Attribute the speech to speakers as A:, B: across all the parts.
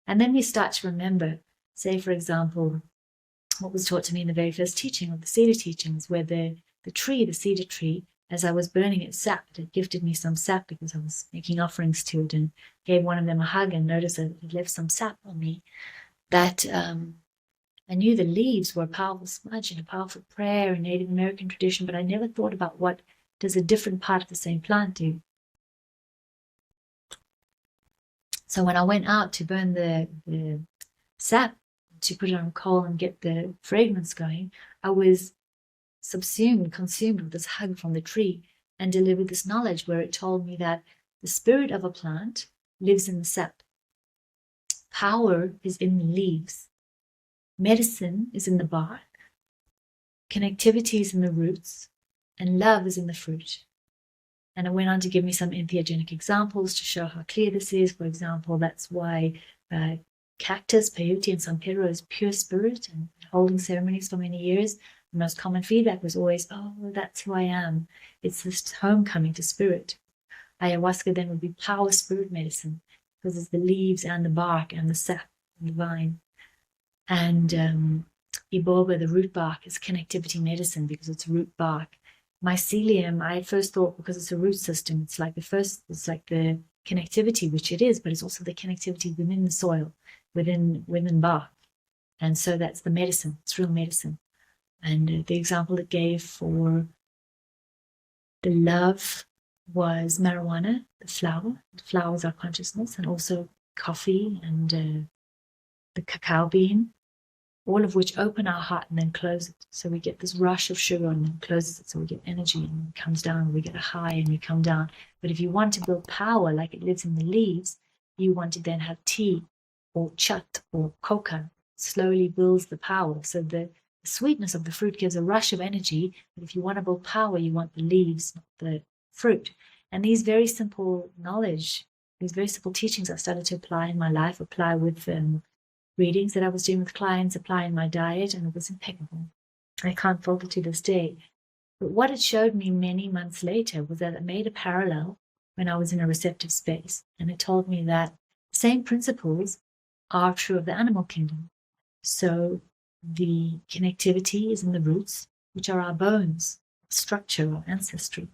A: And then we start to remember, say, for example, what was taught to me in the very first teaching of the Cedar teachings, where the tree, the cedar tree, as I was burning its sap, it had gifted me some sap because I was making offerings to it, and gave one of them a hug and noticed that it left some sap on me, that I knew the leaves were a powerful smudge and a powerful prayer in Native American tradition, but I never thought about what does a different part of the same plant do. So when I went out to burn the sap, to put it on coal and get the fragrance going, I was consumed with this hug from the tree, and delivered this knowledge where it told me that the spirit of a plant lives in the sap. Power is in the leaves. Medicine is in the bark. Connectivity is in the roots. And love is in the fruit. And it went on to give me some entheogenic examples to show how clear this is. For example, that's why cactus, peyote, and San Pedro is pure spirit, and holding ceremonies for many years. The most common feedback was always, oh, that's who I am. It's this homecoming to spirit. Ayahuasca then would be power spirit medicine, because it's the leaves and the bark and the sap and the vine. And iboba, the root bark, is connectivity medicine because it's root bark. Mycelium, I at first thought, because it's a root system, it's like the connectivity, which it is, but it's also the connectivity within the soil, within bark. And so that's the medicine, it's real medicine. And the example it gave for the love was marijuana, the flower. The flower is our consciousness, and also coffee and the cacao bean, all of which open our heart and then close it. So we get this rush of sugar and then closes it. So we get energy and it comes down, we get a high and we come down. But if you want to build power like it lives in the leaves, you want to then have tea or chat or coca. Slowly builds the power. So the sweetness of the fruit gives a rush of energy. But if you want to build power, you want the leaves, not the fruit. And these very simple knowledge, these very simple teachings I've started to apply in my life, apply with readings that I was doing with clients, apply in my diet, and it was impeccable. I can't fault it to this day. But what it showed me many months later was that it made a parallel when I was in a receptive space. And it told me that the same principles are true of the animal kingdom. So the connectivity is in the roots, which are our bones, structure, our ancestry.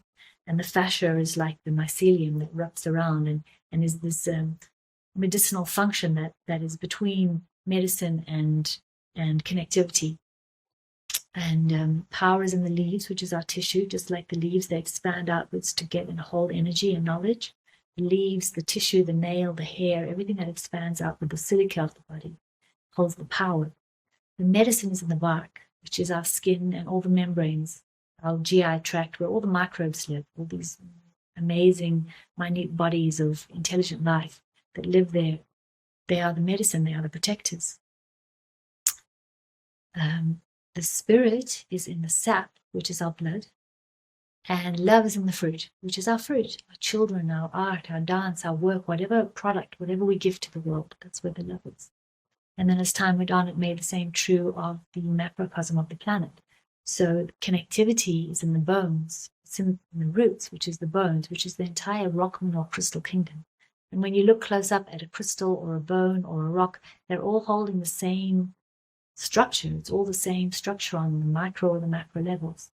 A: And the fascia is like the mycelium that wraps around and is this medicinal function that is between medicine and connectivity. And power is in the leaves, which is our tissue. Just like the leaves, they expand outwards to get and hold energy and knowledge. The leaves, the tissue, the nail, the hair, everything that expands out with the silica of the body holds the power. The medicine is in the bark, which is our skin and all the membranes, our GI tract, where all the microbes live, all these amazing, minute bodies of intelligent life that live there. They are the medicine, they are the protectors. The spirit is in the sap, which is our blood, and love is in the fruit, which is our fruit, our children, our art, our dance, our work, whatever product, whatever we give to the world, that's where the love is. And then as time went on, it made the same true of the macrocosm of the planet. So connectivity is in the bones, it's in the roots, which is the bones, which is the entire rock mineral crystal kingdom. And when you look close up at a crystal or a bone or a rock, they're all holding the same structure. It's all the same structure on the micro or the macro levels.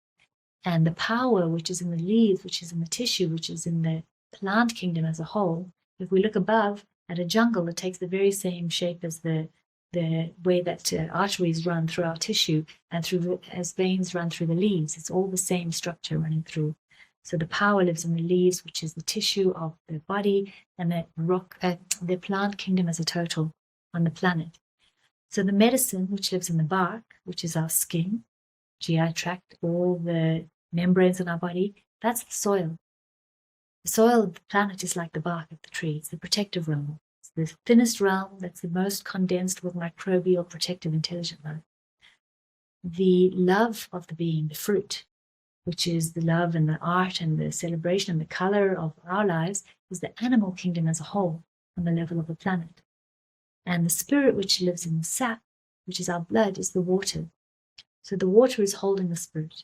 A: And the power, which is in the leaves, which is in the tissue, which is in the plant kingdom as a whole, if we look above at a jungle, it takes the very same shape as the way that arteries run through our tissue and as veins run through the leaves. It's all the same structure running through. So the power lives in the leaves, which is the tissue of the body, and the plant kingdom as a total on the planet. So the medicine, which lives in the bark, which is our skin, GI tract, all the membranes in our body, that's the soil. The soil of the planet is like the bark of the tree. It's the protective realm. It's the thinnest realm that's the most condensed with microbial, protective, intelligent life. The love of the being, the fruit, which is the love and the art and the celebration and the color of our lives, is the animal kingdom as a whole on the level of the planet. And the spirit which lives in the sap, which is our blood, is the water. So the water is holding the spirit.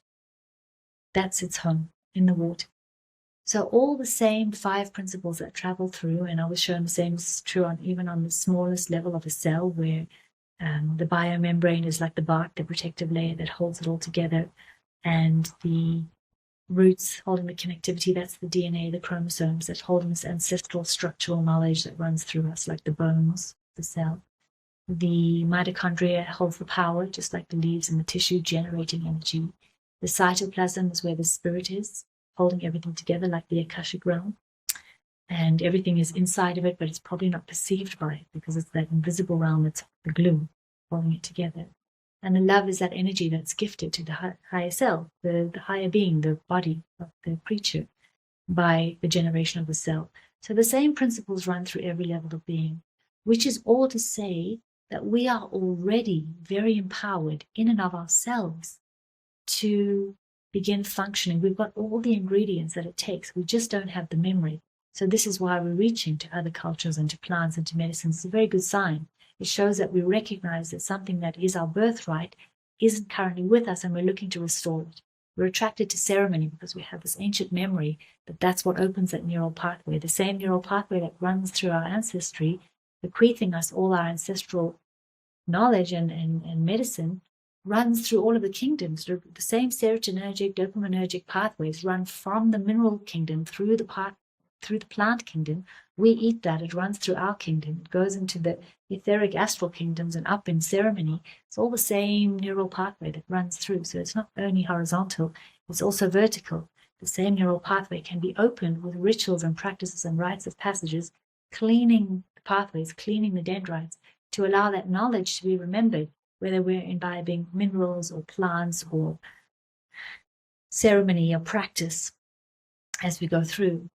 A: That's its home, in the water. So all the same 5 principles that travel through, and I was shown the same is true even on the smallest level of a cell, where the biomembrane is like the bark, the protective layer that holds it all together, and the roots holding the connectivity, that's the DNA, the chromosomes that hold this ancestral structural knowledge that runs through us, like the bones, the cell. The mitochondria holds the power, just like the leaves and the tissue, generating energy. The cytoplasm is where the spirit is, holding everything together, like the Akashic realm. And everything is inside of it, but it's probably not perceived by it because it's that invisible realm that's the glue holding it together. And the love is that energy that's gifted to the higher self, the higher being, the body of the creature, by the generation of the cell. So the same principles run through every level of being, which is all to say that we are already very empowered in and of ourselves to begin functioning. We've got all the ingredients that it takes. We just don't have the memory. So this is why we're reaching to other cultures and to plants and to medicines. It's a very good sign. It shows that we recognize that something that is our birthright isn't currently with us, and we're looking to restore it. We're attracted to ceremony because we have this ancient memory that that's what opens that neural pathway, the same neural pathway that runs through our ancestry, bequeathing us all our ancestral knowledge and medicine, runs through all of the kingdoms. The same serotonergic, dopaminergic pathways run from the mineral kingdom through the plant kingdom. We eat that. It runs through our kingdom. It goes into the etheric astral kingdoms and up in ceremony. It's all the same neural pathway that runs through. So it's not only horizontal, it's also vertical. The same neural pathway can be opened with rituals and practices and rites of passages, cleaning the pathways, cleaning the dendrites, to allow that knowledge to be remembered, whether we're imbibing minerals or plants or ceremony or practice as we go through.